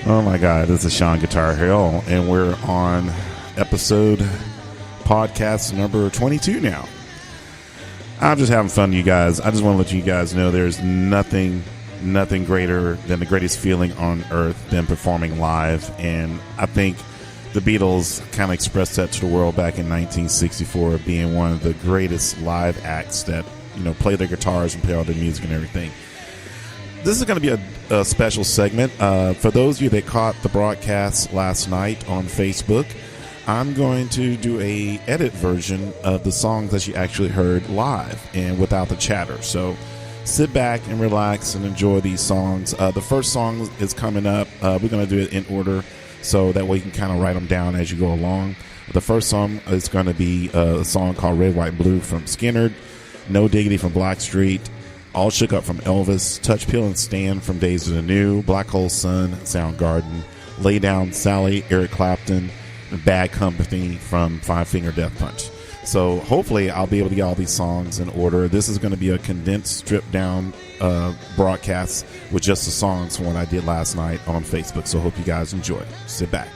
Oh my God, this is Sean Guitar Hill, and we're on podcast number 22 now. I'm just having fun, you guys. I just want to let you guys know there's nothing greater than the greatest feeling on earth than performing live, and I think the Beatles kind of expressed that to the world back in 1964, being one of the greatest live acts that, you know, play their guitars and play all their music and everything. This is going to be a special segment. For those of you that caught the broadcast last night on Facebook, I'm going to do a edit version of the songs that you actually heard live and without the chatter. So sit back and relax and enjoy these songs. The first song is coming up. We're going to do it in order so that way you can kind of write them down as you go along. The first song is going to be a song called Red, White, Blue from Skynyrd, No Diggity from Blackstreet, All Shook Up from Elvis, Touch, Peel, and Stand from Days of the New, Black Hole Sun, Soundgarden, Lay Down Sally, Eric Clapton, Bad Company from Five Finger Death Punch. So hopefully I'll be able to get all these songs in order. This is going to be a condensed, stripped down broadcast with just the songs from what I did last night on Facebook. So hope you guys enjoy. Sit back.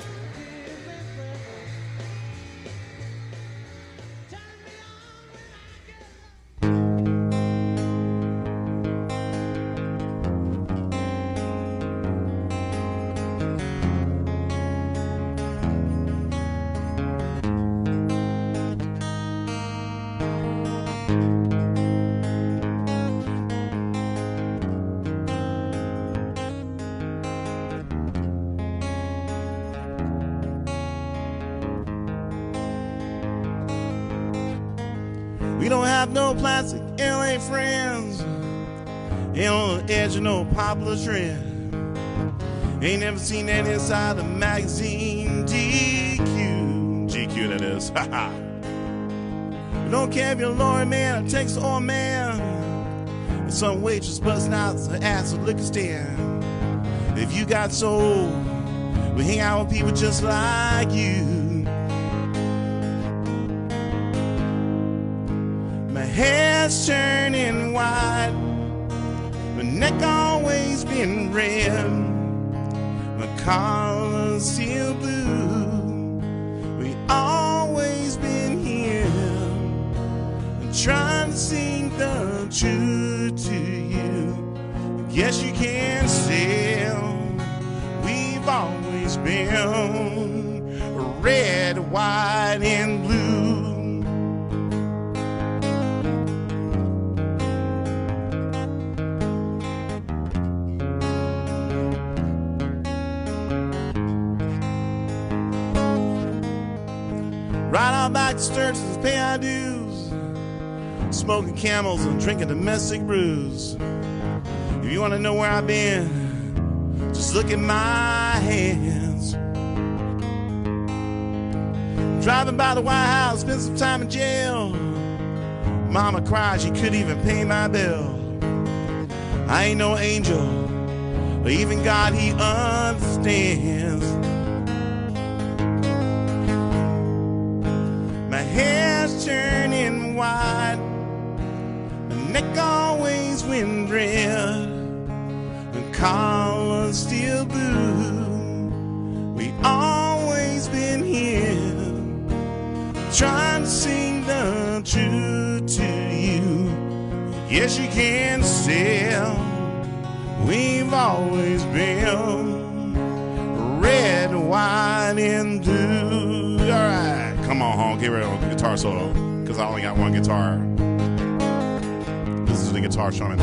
We don't have no plastic LA friends. Ain't on the edge of no popular trend. Ain't never seen that inside the magazine GQ. GQ, that is. Haha. We don't care if you're a lawyer man or Texas or man. And some waitress busting out her ass at liquor stand. If you got soul, we hang out with people just like you. Hair's turning white, my neck always been red, my collar's still blue. We always been here, trying to sing the truth to you. Yes, you can still. We've always been red, white, and blue. Ride out back to Sturgison's, pay our dues, smoking camels and drinking domestic brews. If you want to know where I've been, just look at my hands. Driving by the White House, spent some time in jail. Mama cried, she couldn't even pay my bill. I ain't no angel, but even God, he understands. My hair's turning white, my neck always went red, my collar's still blue. We always been here, trying to sing the truth to you. Yes, you can still. We've always been red, white, and blue. All right. Come on, home, get ready on the guitar solo, because I only got one guitar. This is the guitar strumming.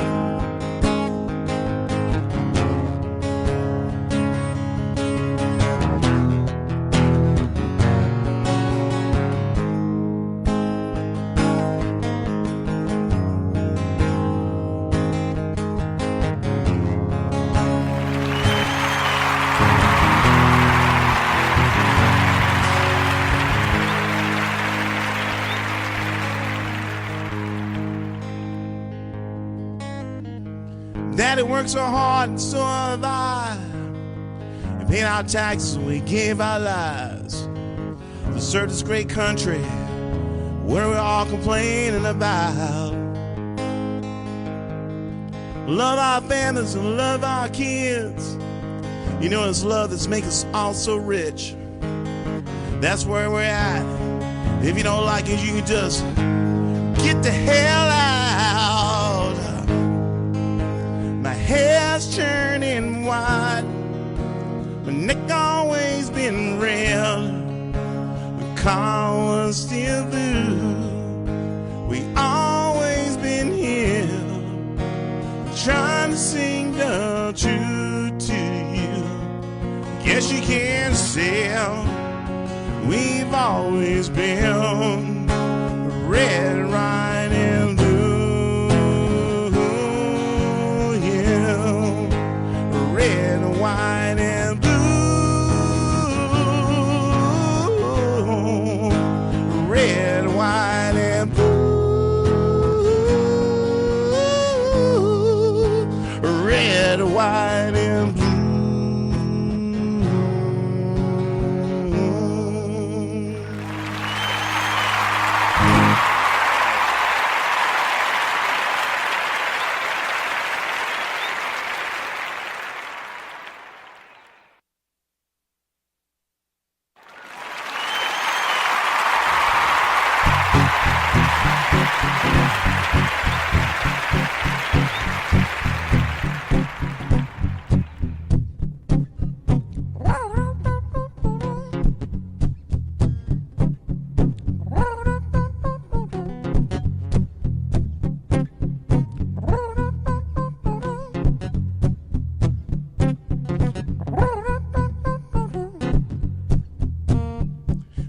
Daddy worked so hard and so have I. And paid our taxes and we gave our lives to serve this great country where we're all complaining about. love our families and love our kids. You know, it's love that's making us all so rich. That's where we're at. If you don't like it, you can just get the hell out. My hair's turning white, my neck always been red, my car was still blue. We always been here, trying to sing the truth to you. Guess you can say we've always been red, white, and blue. Yeah, red, white, and blue. Red, white, and blue. Red, white, and blue.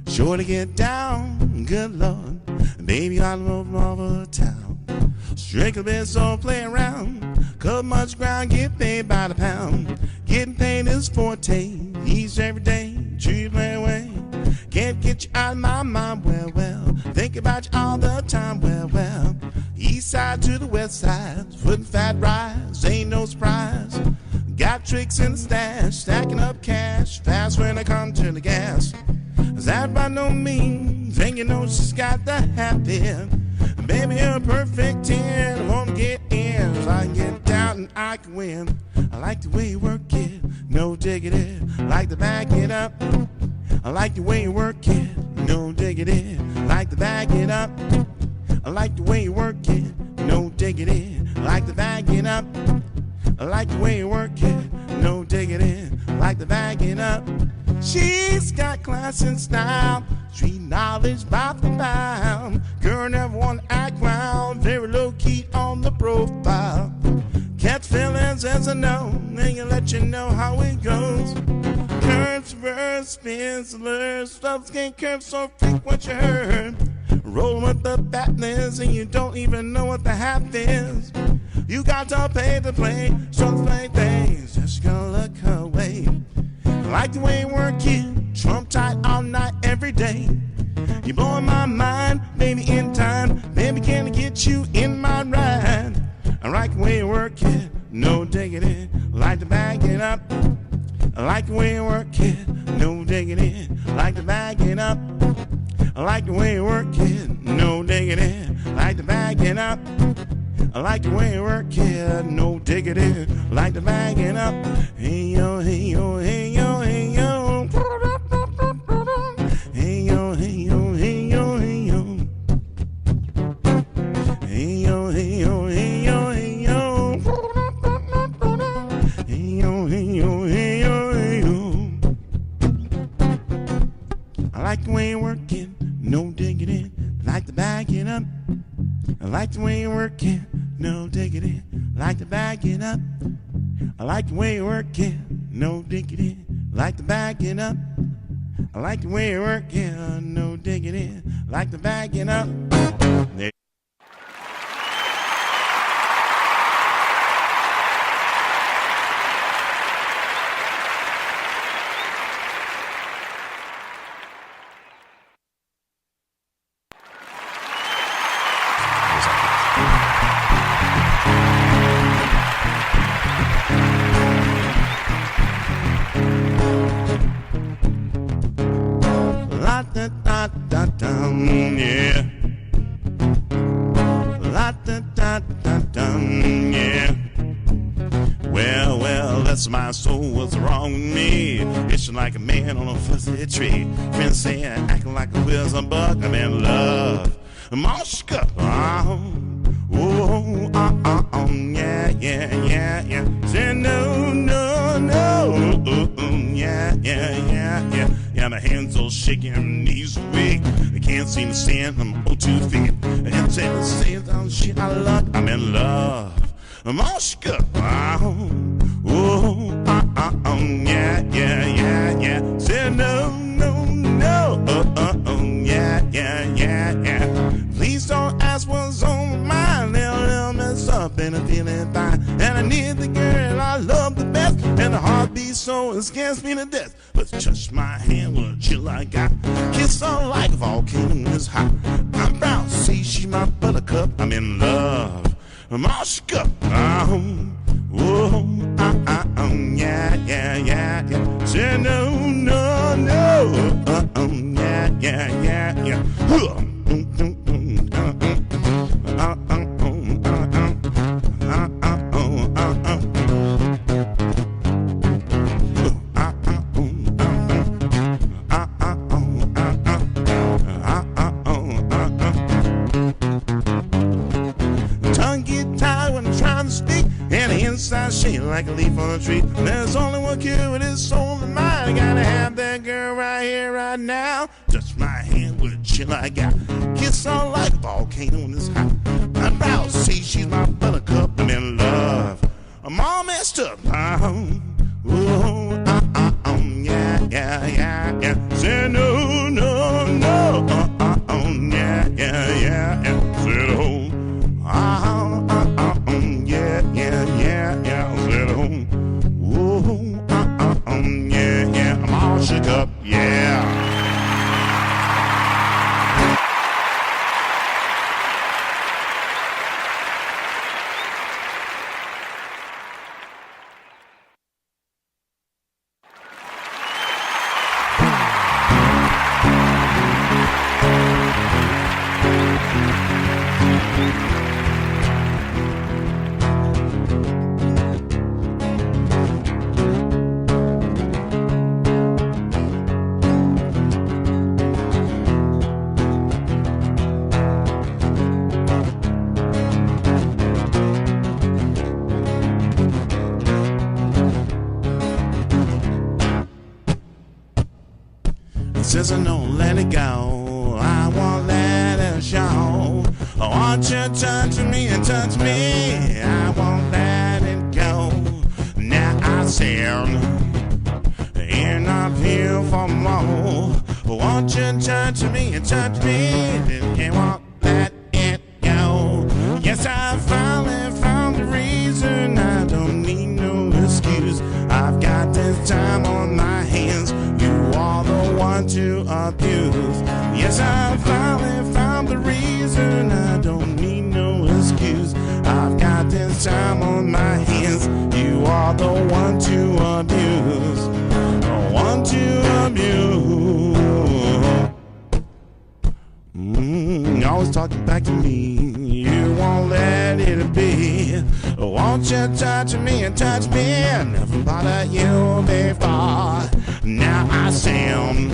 Sure to get down, good Lord, baby, all over town. Strictly been so play around, cut much ground, get paid by the pound. Getting paid is forte, each every day, treat my way. Can't get you out of my mind, well, think about you all the time, well. East side to the west side, foot and fat rise, ain't no surprise. Got tricks in the stash, stacking up cash, fast when I come to the gas. That by no means, and you know she's got the happy. Baby, you're a perfect 10. I wanna get in, so I can get down and I can win. I like the way you work it, no diggity. I like to back it up. I like the way you work it, no diggity. I like to back it up. I like the way you work it, no diggity. I like to back it up. I like the way you work it, no diggity. I like to back it up. She's got class and style, street knowledge by the mile. Girl never wanna act wild, very low key on the profile. Catch feelings as I know, and you let you know how it goes. Curves, verse, spins, slurs, stuff can't curve so freak what you heard. Roll with the fatness, and you don't even know what the half is. You got to pay to play, so play things, just gonna look her way. I like the way you work it, trump tight all night, every day. You're blowing my mind, baby, in time. Baby, can I get you in my ride? I like the way you work it, no diggity. I like to back it up. I like the way you work it, no diggity. I like to back it up. I like the way you work it, no diggity. I like to back it up. I like the way you work it, no diggity. I like to back it up. Hey yo, hey yo, hey yo, hey yo. Hey yo, hey yo, hey yo, hey yo. Hey yo, hey yo, hey yo, hey yo. Hey yo, hey yo, hey yo, hey yo. I like the way you work it, no diggity. I like to back it up. I like the way you work it, no diggity. I like to back it up. I like the way you work it, no diggity. I like to back it up. I like the way you work it, no diggity. I like to back it up. There. Yeah. me. Itching like a man on a fuzzy tree. Friends say I acting like a wizard bug. I'm in love. I'm all shook up. Yeah, yeah, yeah, yeah. Say no, no, no. Yeah, yeah, yeah, yeah. Yeah, my hands all shaking, knees weak. I can't seem to stand, I'm on 2 feet. And say the same shit I love. I'm in love. I'm all shook up. Yeah, yeah, yeah, yeah. Say no, no, no. Yeah, yeah, yeah, yeah. Please don't ask what's on my mind. They'll mess up and I'm feeling fine. And I need the girl I love the best. And the heart beats so it scares me to death. But touch my hand with a chill I got. Kiss her like a volcano is hot. I'm proud to see she's my buttercup. I'm in love. I'm all shook up. Yeah, yeah, yeah, yeah. Say no, no, no. Yeah, yeah, yeah, yeah. Shake like a leaf on a tree. There's only one cure with this soul of mine. I gotta have that girl right here, right now. Touch my hand with a chill I got. Kiss her like a volcano in this hot. I'm proud to see she's my buttercup. I'm in love. I'm all messed up. Yeah, yeah, yeah, yeah. Say no, no, no. Yeah, yeah, yeah, yeah. Say no. Yeah, yeah, yeah, yeah. Said home. Yeah, yeah. I'm all shook up. Yeah. Says I don't let it go, I won't let it show. I want you to touch me and touch me, I won't let it go. Now I stand and I'm here for more. I want you to touch me and touch me, and I won't let it go. Yes, I finally found the reason, I don't need no excuse. I've got this time on my hands, you are the one to abuse. Yes, I finally found the reason, I don't need no excuse. I've got this time on my hands, you are the one to abuse. The one to abuse. Always talking back to me, you won't let it be. Won't you touch me and touch me? Never bothered you before. Now I sound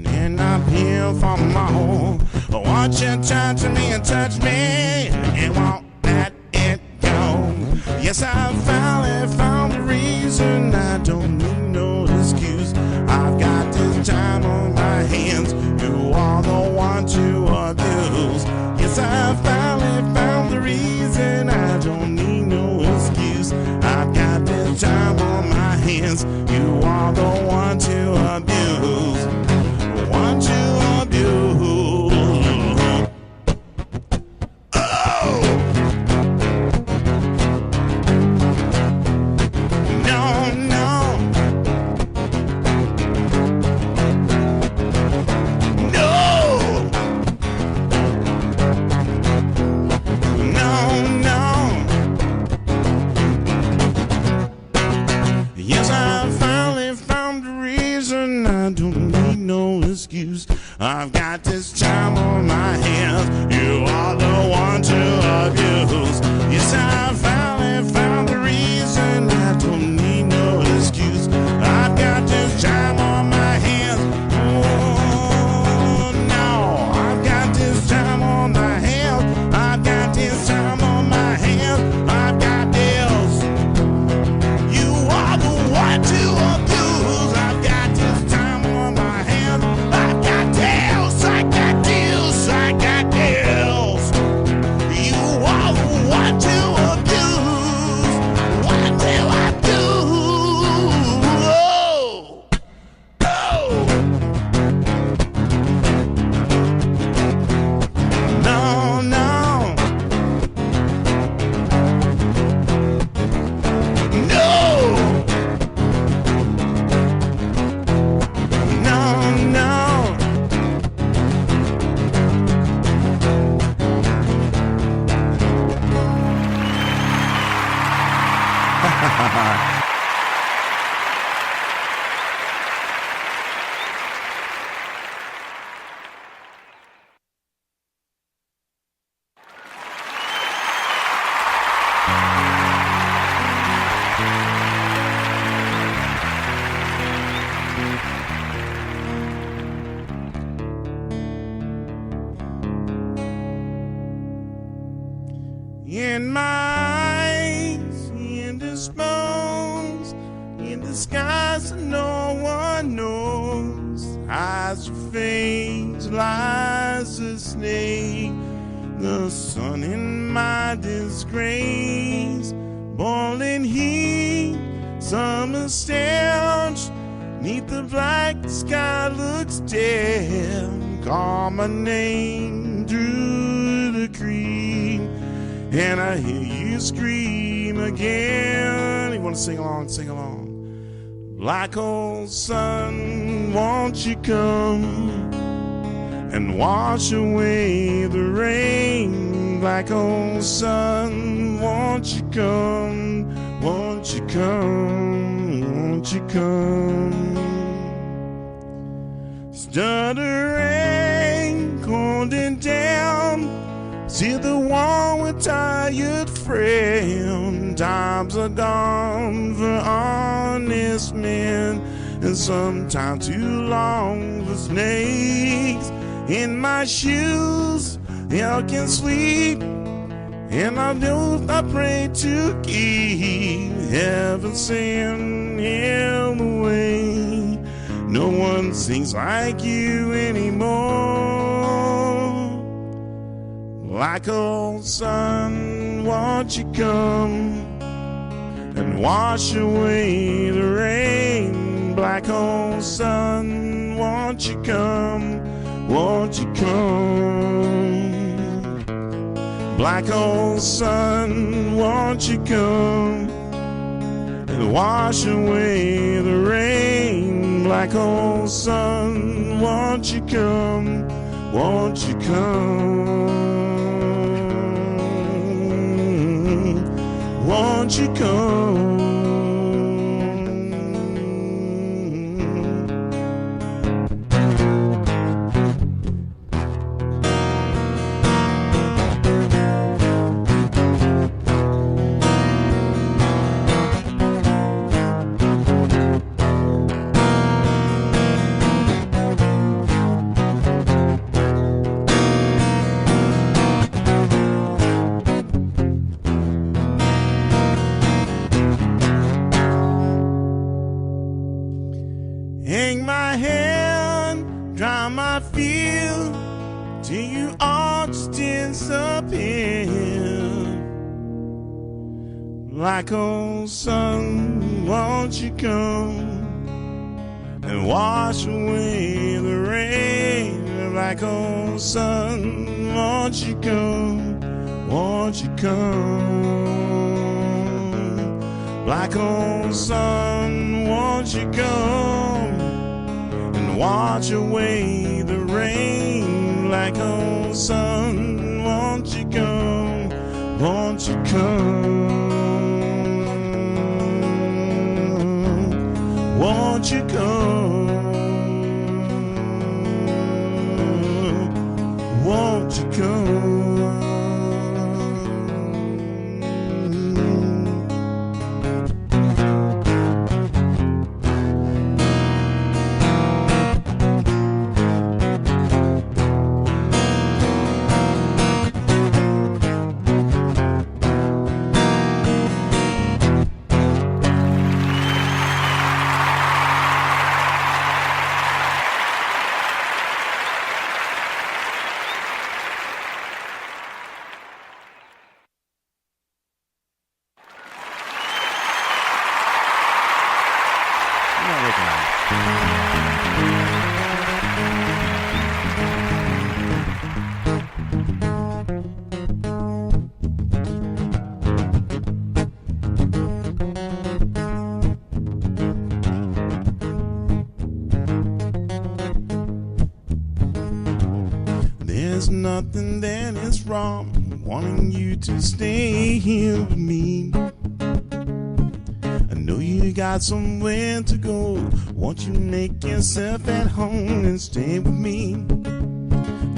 and I'm here for more. Won't you touch me and touch me? And won't let it go. Yes, I finally found the reason, I don't need no excuse. I've got this time on my hands, you are the one to abuse. Yes, I finally found the reason, I don't need no excuse. I've got this time on my hands, you are the one to abuse. One to abuse. Oh! No, no. No! No, no. Yes, I finally found the reason, I don't need no excuse. I've got this time on my hands, you are the one to abuse. Yes, I finally found the reason, I don't need no excuse. in my eyes, indisposed, in the skies that no one knows. Eyes your face lies a snake, the sun in my disgrace, boiling heat, summer stench, neath the black sky looks dim. Call my name through the cream, and I hear you scream again. You want to sing along? Sing along. Black hole sun, won't you come and wash away the rain? Black hole sun, won't you come? Won't you come? Won't you come? Stuttering, holding down, see the wall with tired frame. Times are gone for honest men, and sometimes too long for snakes. In my shoes, I can sleep, and I know I pray to keep heaven send him away. No one sings like you anymore. Like old sun, won't you come and wash away the rain? Black hole sun, won't you come? Won't you come? Black hole sun, won't you come and wash away the rain? Black hole sun, won't you come? Won't you come? Won't you come? Hang my hand, dry my feel, till you all just disappear. Like old sun, won't you come and wash away the rain? Like old sun, won't you come? Won't you come? Like old sun, won't you come? Wash away the rain. Like old sun, won't you come? Won't you come? Won't you come? Won't you come? There's nothing that is wrong wanting you to stay here with me. I know you got somewhere to go. Won't you make yourself at home and stay with me?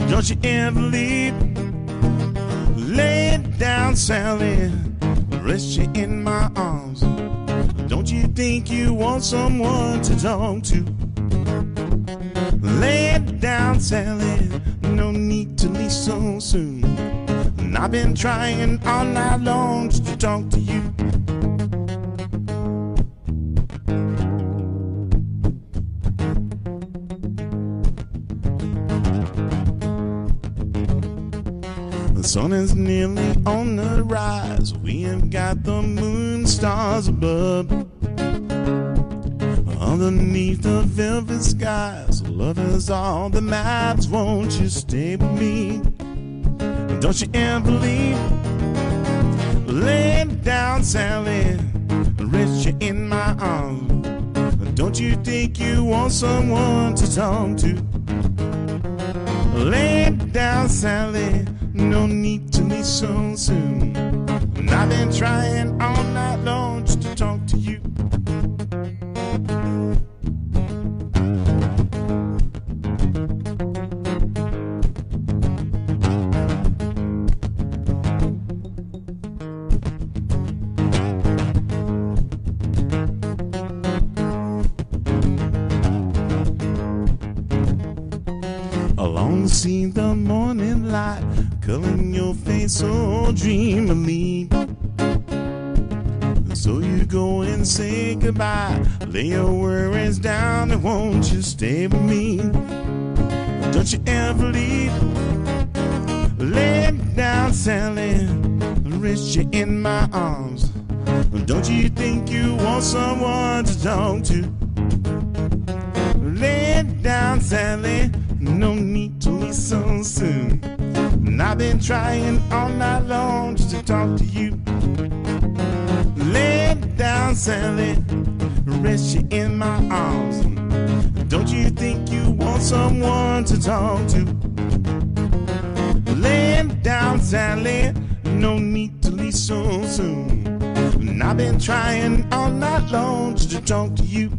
Don't you ever leave. Lay it down, Sally. Rest you in my arms. Don't you think you want someone to talk to? Lay it down, Sally. No need to leave so soon. And I've been trying all night long just to talk to you. The sun is nearly on the rise. We have got the moon stars above. Underneath the velvet skies, love is all that matters. Won't you stay with me? Don't you ever leave? Lay down, Sally, rest you in my arms. Don't you think you want someone to talk to? Lay down, Sally, no need to leave so soon. And I've been trying all night long just to talk to you. See the morning light coloring your face so dreamily. So you go and say goodbye, lay your worries down, and won't you stay with me? Don't you ever leave? Lay it down, Sally, rest you in my arms. Don't you think you want someone to talk to? Lay it down, Sally, no need to leave so soon. And I've been trying all night long just to talk to you. Lay it down, Sally, rest you in my arms. Don't you think you want someone to talk to? Lay it down, Sally, no need to leave so soon. And I've been trying all night long just to talk to you.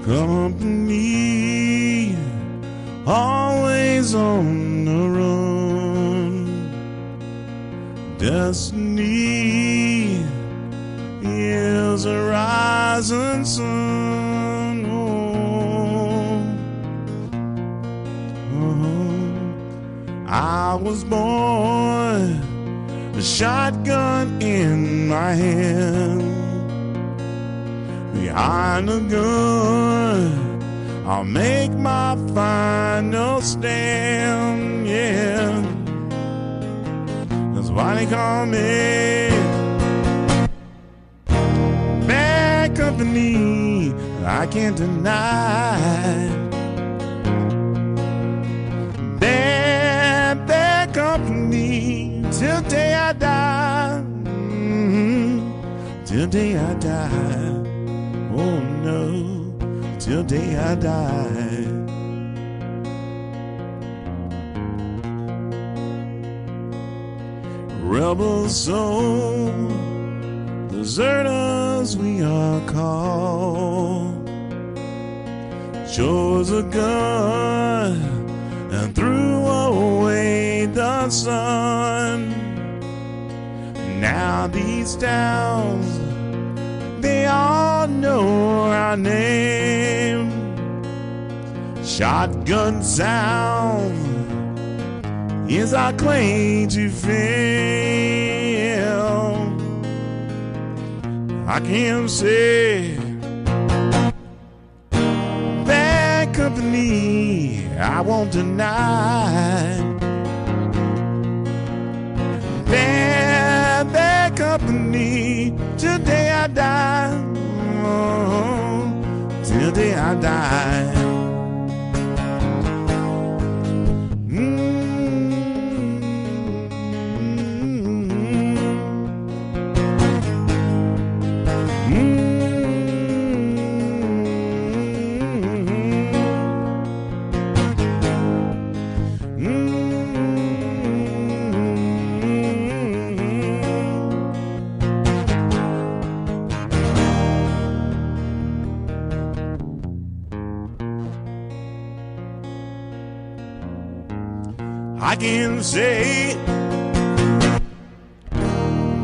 Company, always on the run. Destiny is a rising sun. I was born, a shotgun in my hand. Behind the gun, I'll make my final stand, yeah. That's why they call me bad company, I can't deny. Bad company, till day I die, till day I die. Oh no, till day I die. Rebel soul, deserters we are called. Chose a gun and threw away the sun. Now these towns, they all know our name. Shotgun sound is our claim to fame. I can't say bad company, I won't deny. Bad company, today I die. Oh, till day I die. I can say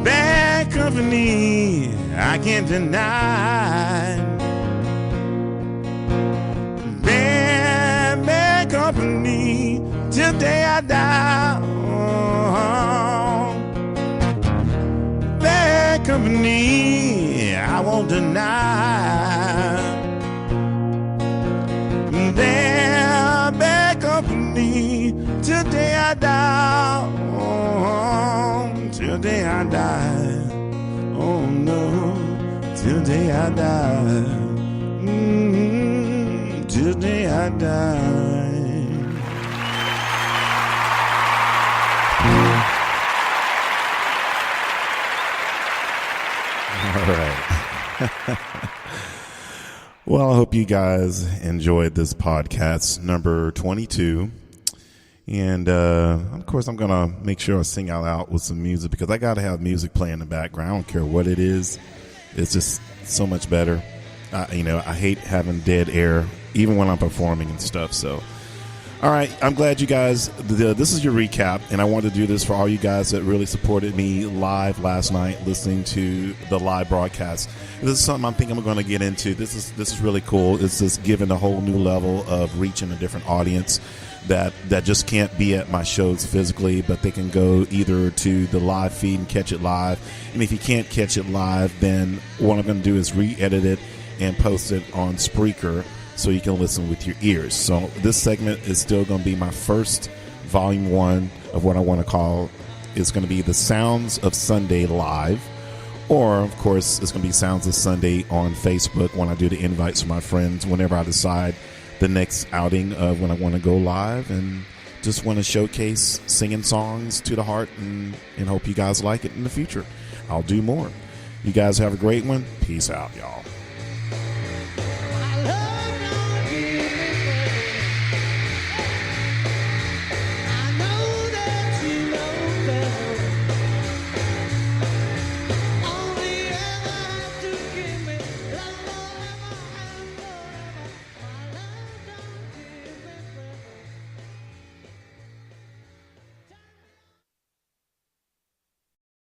bad company, I can't deny. Bad company till day I die. Bad company, I won't deny. Bad company till day I die. Till day I die. Oh no, till day I die. Till day I die. All right. Well, I hope you guys enjoyed this podcast number 22. And, of course, I'm going to make sure I sing out with some music because I got to have music playing in the background. I don't care what it is. It's just so much better. I hate having dead air, even when I'm performing and stuff. So, all right, I'm glad you guys, this is your recap, and I wanted to do this for all you guys that really supported me live last night, listening to the live broadcast. This is something I think I'm going to get into. This is really cool. It's just giving a whole new level of reaching a different audience that just can't be at my shows physically, but they can go either to the live feed and catch it live. And if you can't catch it live, then what I'm going to do is re-edit it and post it on Spreaker so you can listen with your ears. So this segment is still going to be my first volume 1 of what I want to call, it's going to be the Sounds of Sunday Live. Or, of course, it's going to be Sounds of Sunday on Facebook when I do the invites for my friends, whenever I decide the next outing of when I want to go live, and just want to showcase singing songs to the heart, and hope you guys like it in the future. I'll do more. You guys have a great one. Peace out, y'all.